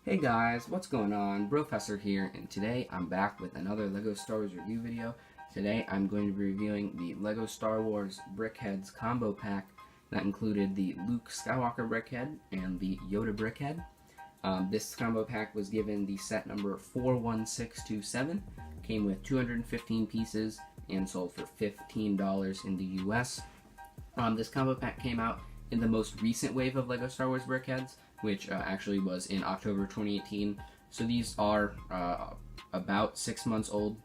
Hey guys, what's going on? Brofessor here, and today I'm back with another LEGO Star Wars review video. Today I'm going to be reviewing the LEGO Star Wars Brickheadz combo pack that included the Luke Skywalker Brickhead and the Yoda Brickhead. This combo pack was given the set number 41627, came with 215 pieces, and sold for $15 in the US. This combo pack came out in the most recent wave of LEGO Star Wars Brickheadz, which actually was in October 2018. So these are about 6 months old.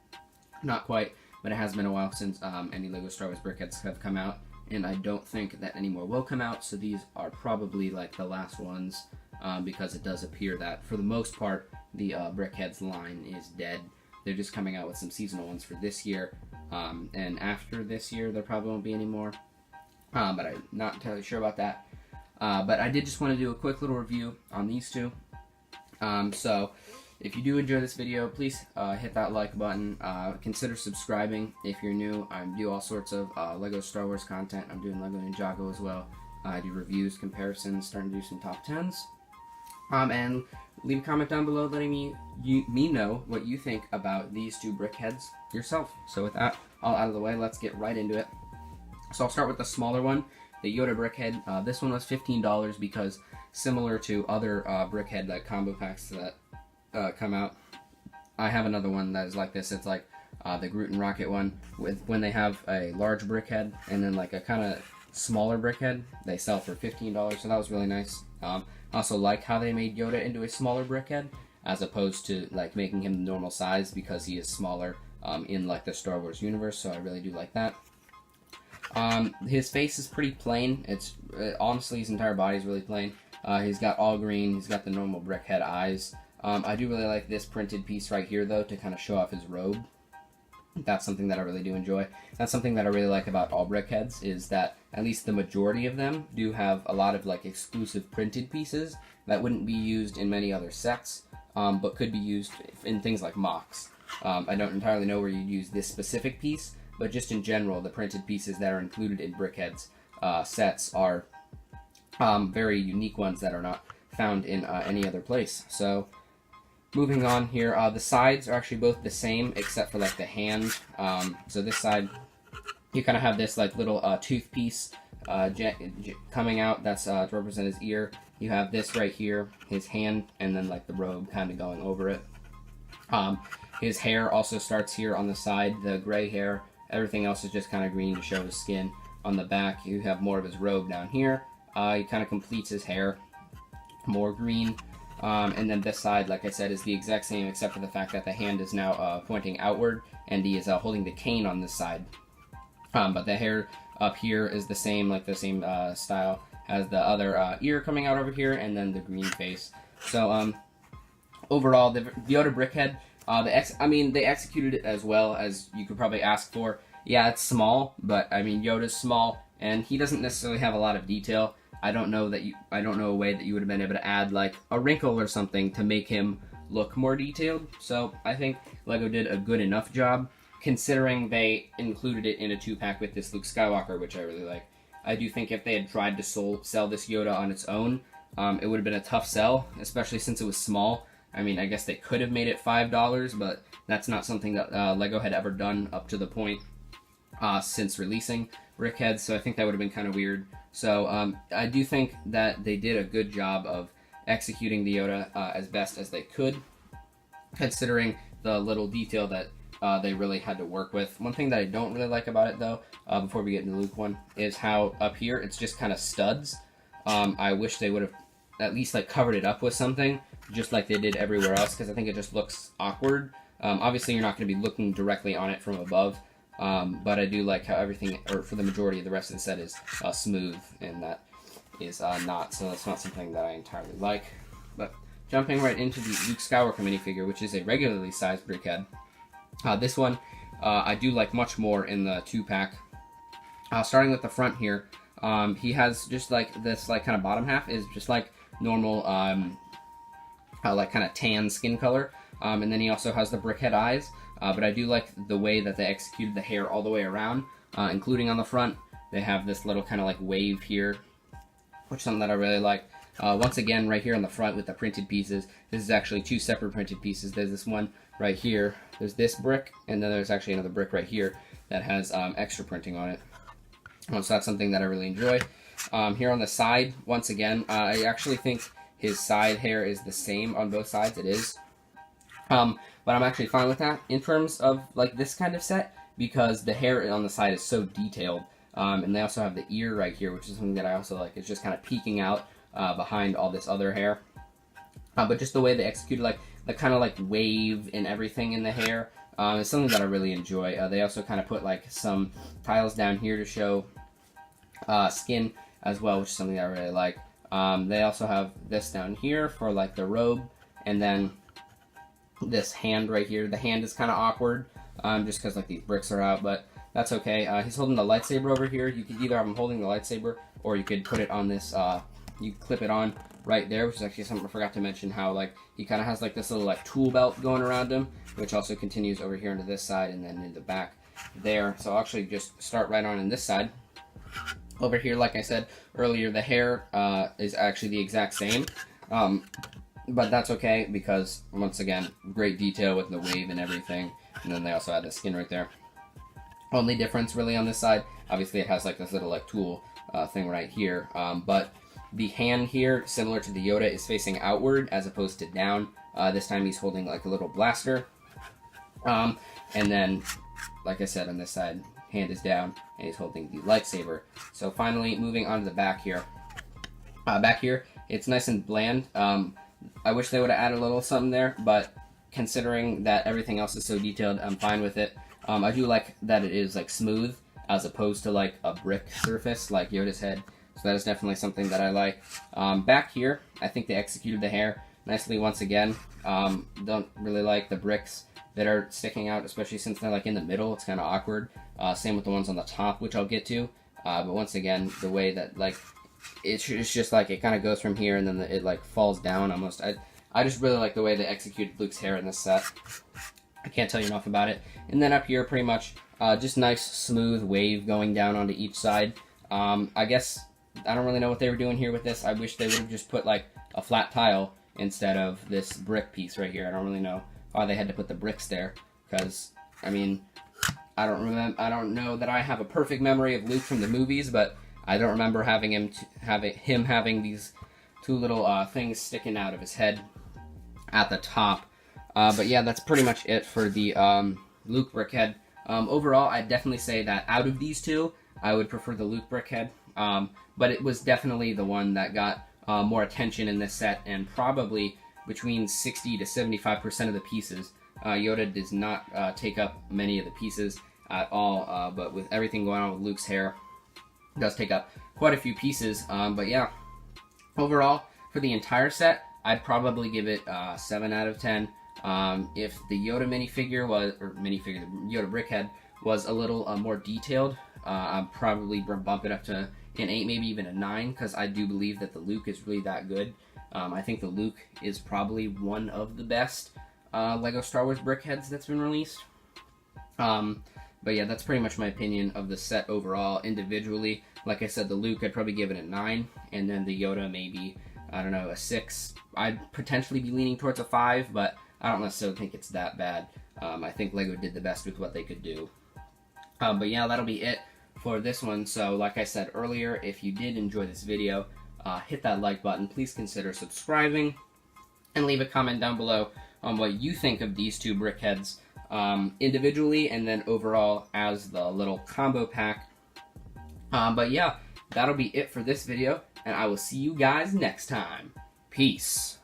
Not quite, but it has been a while since any LEGO Star Wars Brickheadz have come out, and I don't think that any more will come out, so these are probably like the last ones, because it does appear that, for the most part, the Brickheadz line is dead. They're just coming out with some seasonal ones for this year, and after this year there probably won't be any more. But I'm not entirely sure about that. But I did just want to do a quick little review on these two. So if you do enjoy this video, please hit that like button. Consider subscribing if you're new. I do all sorts of LEGO Star Wars content. I'm doing LEGO Ninjago as well. I do reviews, comparisons, starting to do some top 10s. And leave a comment down below letting me know what you think about these two Brickheadz yourself. So with that all out of the way, let's get right into it. So I'll start with the smaller one, the Yoda Brickhead. This one was $15 because, similar to other Brickhead like combo packs that come out, I have another one that is like this. It's like the Groot and Rocket one, when they have a large Brickhead and then like a kind of smaller Brickhead, they sell for $15. So that was really nice. I also like how they made Yoda into a smaller Brickhead as opposed to like making him the normal size, because he is smaller in like the Star Wars universe. So I really do like that. His face is pretty plain. It's honestly, his entire body is really plain. He's got all green. He's got the normal Brickhead eyes. I do really like this printed piece right here, though, to kind of show off his robe. That's something that I really do enjoy. That's something that I really like about all Brickheads, is that at least the majority of them do have a lot of like exclusive printed pieces that wouldn't be used in many other sets, but could be used in things like mocks. I don't entirely know where you'd use this specific piece, but just in general, the printed pieces that are included in Brickheadz sets are very unique ones that are not found in any other place. So, moving on here, the sides are actually both the same except for like the hand. So this side, you kind of have this like little tooth piece coming out. That's to represent his ear. You have this right here, his hand, and then like the robe kind of going over it. His hair also starts here on the side, the gray hair. Everything else is just kind of green to show his skin. On the back, you have more of his robe down here. He kind of completes his hair, more green. And then this side, like I said, is the exact same, except for the fact that the hand is now pointing outward, and he is holding the cane on this side. But the hair up here is the same, like the same style as the other ear coming out over here, and then the green face. So overall, the Yoda Brickhead, they executed it as well as you could probably ask for. Yeah, it's small, but I mean, Yoda's small, and he doesn't necessarily have a lot of detail. I don't know a way that you would have been able to add like a wrinkle or something to make him look more detailed. So I think LEGO did a good enough job, considering they included it in a 2-pack with this Luke Skywalker, which I really like. I do think if they had tried to sell this Yoda on its own, it would have been a tough sell, especially since it was small. I mean, I guess they could have made it $5, but that's not something that LEGO had ever done up to the point since releasing Brickheadz, so I think that would have been kind of weird. So I do think that they did a good job of executing the Yoda as best as they could, considering the little detail that they really had to work with. One thing that I don't really like about it, though, before we get into the Luke one, is how up here it's just kind of studs. I wish they would have at least like covered it up with something, just like they did everywhere else, because I think it just looks awkward. Obviously, you're not going to be looking directly on it from above, but I do like how everything, or for the majority of the rest of the set, is smooth, and that is not, so that's not something that I entirely like. But jumping right into the Luke Skywalker minifigure, which is a regularly sized Brickhead. This one I do like much more in the 2-pack. Starting with the front here, he has just like this like kind of bottom half is just like normal like kind of tan skin color, and then he also has the Brickhead eyes, but I do like the way that they executed the hair all the way around, including on the front. They have this little kind of like wave here, which is something that I really like. Once again, right here on the front with the printed pieces, this is actually 2 separate printed pieces. There's this one right here, there's this brick, and then there's actually another brick right here that has extra printing on it. So that's something that I really enjoy. Here on the side, once again, I actually think his side hair is the same on both sides. It is. But I'm actually fine with that in terms of like this kind of set, because the hair on the side is so detailed. And they also have the ear right here, which is something that I also like. It's just kind of peeking out behind all this other hair. But just the way they executed like the kind of like wave and everything in the hair is something that I really enjoy. They also kind of put like some tiles down here to show skin as well, which is something that I really like. They also have this down here for like the robe, and then this hand right here. The hand is kind of awkward just because like these bricks are out, but that's okay. He's holding the lightsaber over here. You could either have him holding the lightsaber, or you could put it on this, you clip it on right there, which is actually something I forgot to mention, how like he kind of has like this little like tool belt going around him, which also continues over here into this side and then in the back there. So I'll actually just start right on in this side. Over here, like I said earlier, the hair is actually the exact same, but that's okay because, once again, great detail with the wave and everything, and then they also have the skin right there. Only difference really on this side, obviously it has like this little like tool thing right here, but the hand here, similar to the Yoda, is facing outward as opposed to down. This time he's holding like a little blaster, and then, like I said, on this side, hand is down, and he's holding the lightsaber. So finally, moving on to the back here. Back here, it's nice and bland. I wish they would have added a little something there, but considering that everything else is so detailed, I'm fine with it. I do like that it is like smooth, as opposed to like a brick surface like Yoda's head. So that is definitely something that I like. Back here, I think they executed the hair nicely once again. Don't really like the bricks that are sticking out, especially since they're like in the middle. It's kind of awkward. Same with the ones on the top, which I'll get to. But once again, the way that like it's just like it kind of goes from here and then it like falls down almost. I just really like the way they executed Luke's hair in this set. I can't tell you enough about it. And then up here, pretty much just nice smooth wave going down onto each side. I guess I don't really know what they were doing here with this. I wish they would have just put like a flat tile instead of this brick piece right here. I don't really know why they had to put the bricks there, because I mean, I don't know that I have a perfect memory of Luke from the movies, but I don't remember having him having these two little things sticking out of his head at the top. But yeah, that's pretty much it for the Luke Brickhead. Overall, I'd definitely say that out of these two, I would prefer the Luke Brickhead. But it was definitely the one that got more attention in this set, and probably between 60 to 75% of the pieces. Yoda does not take up many of the pieces at all, but with everything going on with Luke's hair, it does take up quite a few pieces. But yeah, overall, for the entire set, I'd probably give it 7 out of 10. If the Yoda minifigure the Yoda Brickhead was a little more detailed, I'd probably bump it up to an 8, maybe even a 9, because I do believe that the Luke is really that good. I think the Luke is probably one of the best LEGO Star Wars Brickheads that's been released. But yeah, that's pretty much my opinion of the set overall. Individually, like I said, the Luke, I'd probably give it a 9, and then the Yoda, maybe, I don't know, a 6. I'd potentially be leaning towards a 5, but I don't necessarily think it's that bad. I think LEGO did the best with what they could do. But yeah, that'll be it for this one. So like I said earlier, if you did enjoy this video, hit that like button. Please consider subscribing, and leave a comment down below on what you think of these two Brickheads individually, and then overall as the little combo pack. But yeah, that'll be it for this video, and I will see you guys next time. Peace.